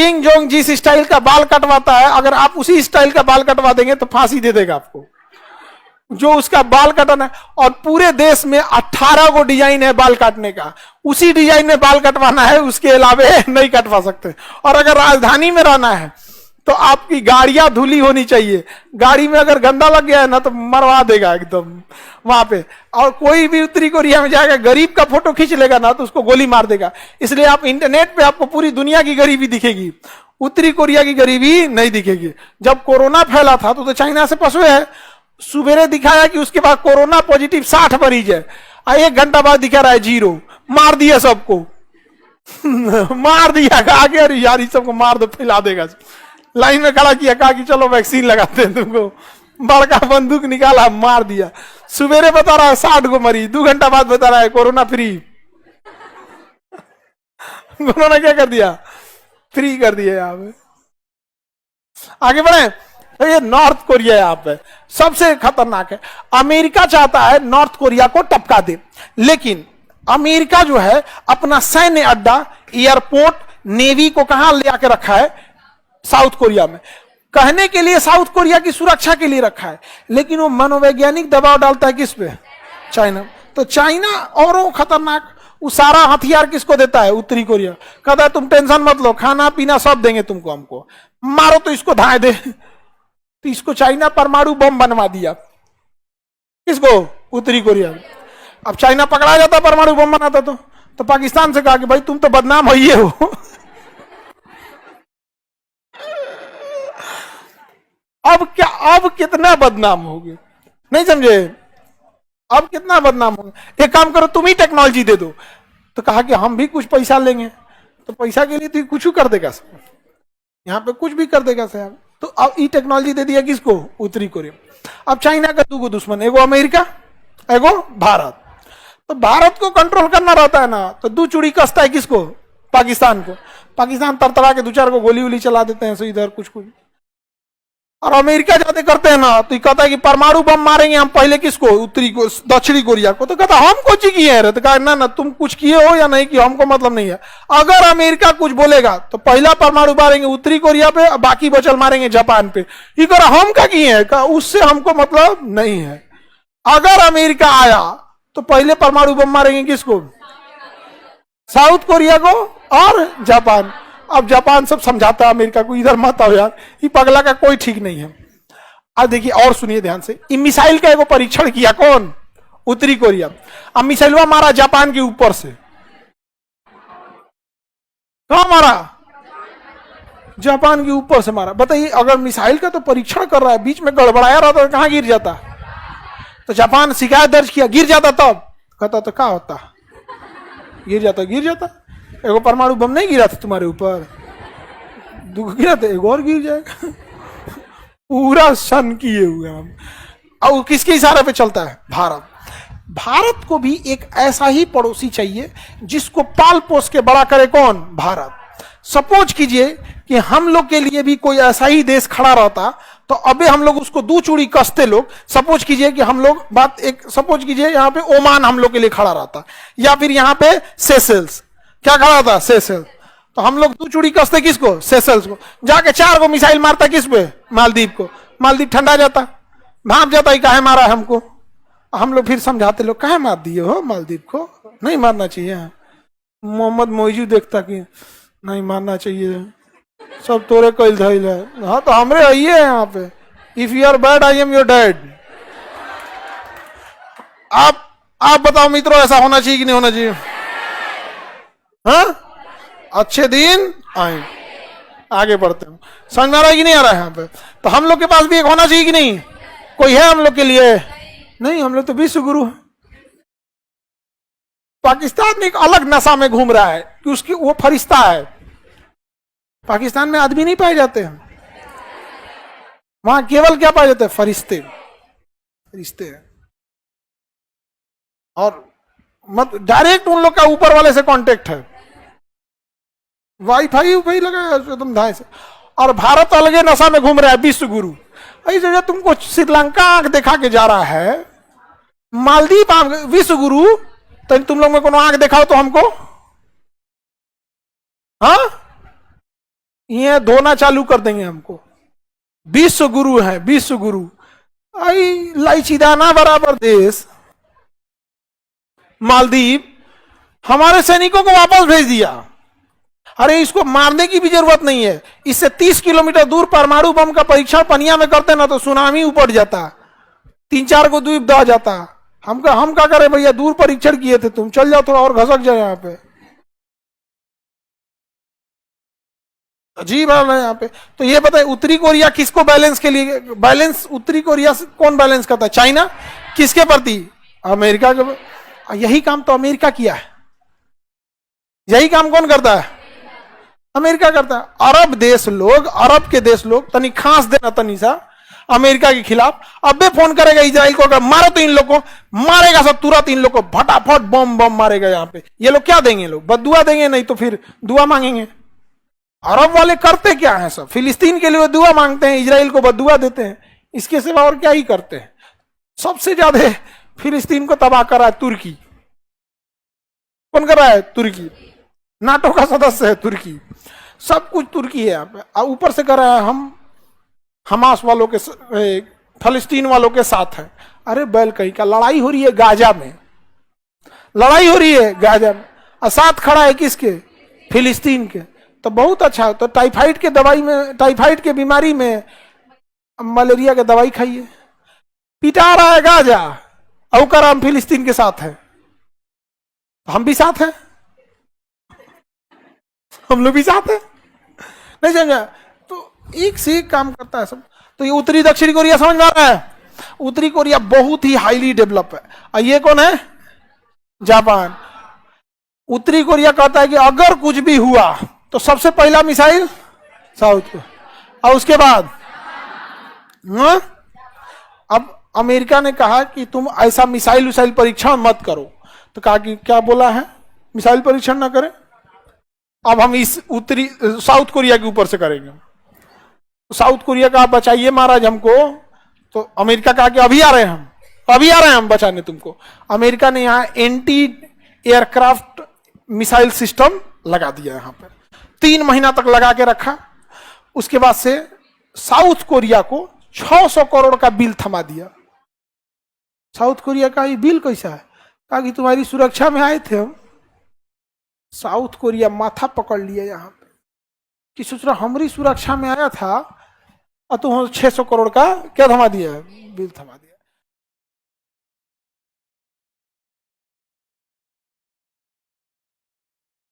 King Jong जिस style का बाल कटवाता है, अगर आप उसी स्टाइल का बाल कटवा देंगे तो फांसी दे देगा आपको, जो उसका बाल कटवाना है। और पूरे देश में 18 को डिजाइन है बाल काटने का, उसी डिजाइन में बाल कटवाना है, उसके अलावे नहीं कटवा सकते। और अगर राजधानी में रहना है तो आपकी गाड़ियां धुली होनी चाहिए, गाड़ी में अगर गंदा लग गया है ना तो मरवा देगा एकदम वहां पे। और कोई भी उत्तरी कोरिया में जाएगा, गरीब का फोटो खींच लेगा ना तो उसको गोली मार देगा। इसलिए आप इंटरनेट पे आपको पूरी दुनिया की गरीबी दिखेगी, उत्तरी कोरिया की गरीबी नहीं दिखेगी। जब कोरोना फैला था तो चाइना से फंसे है, सुबेरे दिखाया कि उसके बाद कोरोना पॉजिटिव 60 मरीज है, 1 घंटा बाद दिखा रहा है 0, मार दिया सबको मार दिया, आगे अरे यार सबको मार दो, फैला देगा। लाइन में खड़ा किया, कहा कि चलो वैक्सीन लगाते हैं तुमको, बड़का बंदूक निकाला, मार दिया। सुबेरे बता रहा है 60 को मरीज, 2 घंटा बाद बता रहा है कोरोना फ्री उन्होंने क्या कर दिया, फ्री कर दिया। यहाँ पे आगे बढ़े तो ये नॉर्थ कोरिया यहाँ पे सबसे खतरनाक है। अमेरिका चाहता है नॉर्थ कोरिया को टपका दे, लेकिन अमेरिका जो है अपना सैन्य अड्डा, एयरपोर्ट, नेवी को कहां ले आके रखा है, साउथ कोरिया में। कहने के लिए साउथ कोरिया की सुरक्षा के लिए रखा है, लेकिन वो मनोवैज्ञानिक दबाव डालता है किस पे, चाइना। तो चाइना और खतरनाक, वो सारा हथियार किसको देता है, उत्तरी कोरिया। कहता है तुम टेंशन मत लो, खाना पीना सब देंगे तुमको, हमको मारो तो इसको धाए दे। तो इसको चाइना परमाणु बम बनवा दिया, किसको, उत्तरी कोरिया। अब चाइना पकड़ा जाता परमाणु बम बनाता तो पाकिस्तान से कहा कि भाई तुम तो बदनाम हो ही हो अब क्या, अब कितना बदनाम होगे, नहीं समझे, अब कितना बदनाम होगा। एक काम करो, तुम ही टेक्नोलॉजी दे दो। तो कहा कि हम भी कुछ पैसा लेंगे, तो पैसा के लिए तो कुछ कर देगा, यहाँ पे कुछ भी कर देगा साहब। तो अब ई टेक्नोलॉजी दे दिया किसको, उत्तरी कोरिया। अब चाइना का 2 दुश्मन, एगो अमेरिका, एगो भारत। तो भारत को कंट्रोल करना रहता है ना, तो 2 चूड़ी कसता है किसको, पाकिस्तान को। पाकिस्तान तरतरा के 2-4 को गोली वोली चला देते हैं, सो इधर कुछ। और अमेरिका जाते करते हैं ना, तो कहता है कि परमाणु बम मारेंगे हम पहले किसको, उत्तरी को, दक्षिणी कोरिया को। तो कहता हम कुछ किए हैं, तो कहा ना ना तुम कुछ किए हो या नहीं किए हमको मतलब नहीं है। अगर अमेरिका कुछ बोलेगा तो पहला परमाणु मारेंगे उत्तरी कोरिया पे, बाकी बचल मारेंगे जापान पे। ये कह रहा हम क्या किए हैं, उससे हमको मतलब नहीं है। अगर अमेरिका आया तो पहले परमाणु बम मारेंगे किसको, साउथ कोरिया को और जापान। अब जापान सब समझाता है अमेरिका को, इधर मत आओ यार, ये पगला का कोई ठीक नहीं है। अब देखिए और सुनिए ध्यान से, मिसाइल का एगो परीक्षण किया कौन, उत्तरी कोरिया। अब मिसाइलवा मारा जापान के ऊपर से, कहां मारा, जापान के ऊपर से मारा। बताइए अगर मिसाइल का तो परीक्षण कर रहा है, बीच में गड़बड़ाया रहता तो कहां गिर जाता। तो जापान शिकायत दर्ज किया, गिर जाता तब कहता तो क्या होता, गिर जाता। एगो परमाणु बम नहीं गिरा था तुम्हारे ऊपर, 2 गिरा था, एक और गिर जाएगा पूरा सन किए हुए हम। और किसके इशारे पे चलता है, भारत। भारत को भी एक ऐसा ही पड़ोसी चाहिए जिसको पाल पोस के बड़ा करे, कौन, भारत। सपोज कीजिए कि हम लोग के लिए भी कोई ऐसा ही देश खड़ा रहता, तो अबे हम लोग उसको 2 चूड़ी कसते लोग। सपोज कीजिए कि हम लोग सपोज कीजिए यहाँ पे ओमान हम लोग के लिए खड़ा रहता, या फिर यहाँ पे सेशेल्स, क्या खड़ा था, सेशेल्स। तो हम लोग 2 चूड़ी कसते किसको, सेशेल्स को। जाके 4 को मिसाइल मारता किस पे, मालदीव को। मालदीव ठंडा जाता, भाप जाता, ही काहे मारा है हमको। हम लोग फिर समझाते, लोग काहे मार दिए हो मालदीव को, नहीं मारना चाहिए। मोहम्मद मोइजू देखता कि नहीं मारना चाहिए, सब तोरे कैल धैल है। हाँ तो हमरे आइए यहाँ पे, if you are bad I am your dad. आप बताओ मित्रों, ऐसा होना चाहिए कि नहीं होना चाहिए। हाँ, अच्छे दिन आए, आगे बढ़ते हैं। समझ में आ रहा है कि नहीं आ रहा है यहाँ पे। तो हम लोग के पास भी एक होना चाहिए कि नहीं, कोई है हम लोग के लिए, नहीं, हम लोग तो विश्व गुरु है। पाकिस्तान में एक अलग नशा में घूम रहा है कि उसकी वो फरिश्ता है। पाकिस्तान में आदमी नहीं पाए जाते हैं, वहां केवल क्या पाए जाते हैं, फरिश्ते हैं। और मत डायरेक्ट उन लोग का ऊपर वाले से कांटेक्ट है, वाईफाई लगाया एकदम धाए से। और भारत अलगे नशा में घूम रहा है, विश्व गुरु। इस जगह तुमको श्रीलंका आंख दिखा के जा रहा है, मालदीव आंख, विश्व गुरु। तो तुम लोग में कोनो आंख दिखाओ तो हमको, हाँ, ये धोना चालू कर देंगे हमको। विश्व गुरु है, विश्व गुरु। आई लाइचीदाना बराबर देश मालदीव हमारे सैनिकों को वापस भेज दिया। अरे इसको मारने की भी जरूरत नहीं है, इससे 30 किलोमीटर दूर परमाणु बम का परीक्षण पनिया में करते ना तो सुनामी उपट जाता, 3-4 को द्वीप दह जाता। हम क्या करें भैया, दूर परीक्षण किए थे, तुम चल जाओ थोड़ा और घसक जाए यहाँ पे। अजीब है यहाँ पे। तो ये बताए उत्तरी कोरिया किसको बैलेंस के लिए, बैलेंस उत्तरी कोरिया से कौन बैलेंस करता है? चाइना। किसके प्रति? अमेरिका के। यही काम तो अमेरिका किया है, यही काम कौन करता है? अमेरिका करता है। अरब देश लोग, अरब के देश लोग तनी खांस देना तनी सा अमेरिका के खिलाफ, अबे फोन करेगा इजराइल को, अगर मारो तो इन लोग को मारेगा सब तुरंत, इन लोग को फटाफट बम बम मारेगा यहाँ पे। ये लोग क्या देंगे? लोग बदुआ देंगे, नहीं तो फिर दुआ मांगेंगे। अरब वाले करते क्या है? सब फिलिस्तीन के लिए दुआ मांगते हैं, इजराइल को बदुआ देते हैं, इसके सिवा और क्या ही करते हैं। सबसे ज्यादा फिलिस्तीन को तबाह करा है तुर्की। कौन कर रहा है? तुर्की। नाटो का सदस्य है तुर्की, सब कुछ तुर्की है यहाँ पे। ऊपर से कर रहा है हम हमास वालों के, फलस्तीन वालों के साथ है। अरे बैल कहीं का, लड़ाई हो रही है गाजा में, लड़ाई हो रही है गाजा में, और साथ खड़ा है किसके? फिलिस्तीन के। तो बहुत अच्छा। तो टाइफाइड के दवाई में, टाइफाइड के बीमारी में मलेरिया के दवाई खाइए। पिटा रहा है गाजा, और कर हम फिलिस्तीन के साथ है। हम भी साथ हैं, हम लोग भी साथ हैं, नहीं समझा? तो एक से एक काम करता है सब। तो ये उत्तरी दक्षिणी कोरिया समझ में आ रहा है? उत्तरी कोरिया बहुत ही हाईली डेवलप है। और ये कौन है? जापान। उत्तरी कोरिया कहता है कि अगर कुछ भी हुआ तो सबसे पहला मिसाइल साउथ को, और उसके बाद अब अमेरिका ने कहा कि तुम ऐसा मिसाइल परीक्षण मत करो। तो कहा कि क्या बोला है? मिसाइल परीक्षण ना करें। अब हम इस उत्तरी साउथ कोरिया के ऊपर से करेंगे। साउथ कोरिया का बचाइए महाराज हमको। तो अमेरिका कहा कि अभी आ रहे हैं हम, अभी आ रहे हैं हम बचाने तुमको। अमेरिका ने यहाँ एंटी एयरक्राफ्ट मिसाइल सिस्टम लगा दिया यहाँ पे, 3 महीना तक लगा के रखा। उसके बाद से साउथ कोरिया को 600 करोड़ का बिल थमा दिया। साउथ कोरिया का ये बिल कैसा है? कहा कि तुम्हारी सुरक्षा में आए थे हम। साउथ कोरिया माथा पकड़ लिया यहाँ पे कि सोच रहा हमारी सुरक्षा में आया था और तुम 600 करोड़ का क्या थमा दिया? बिल थमा दिया।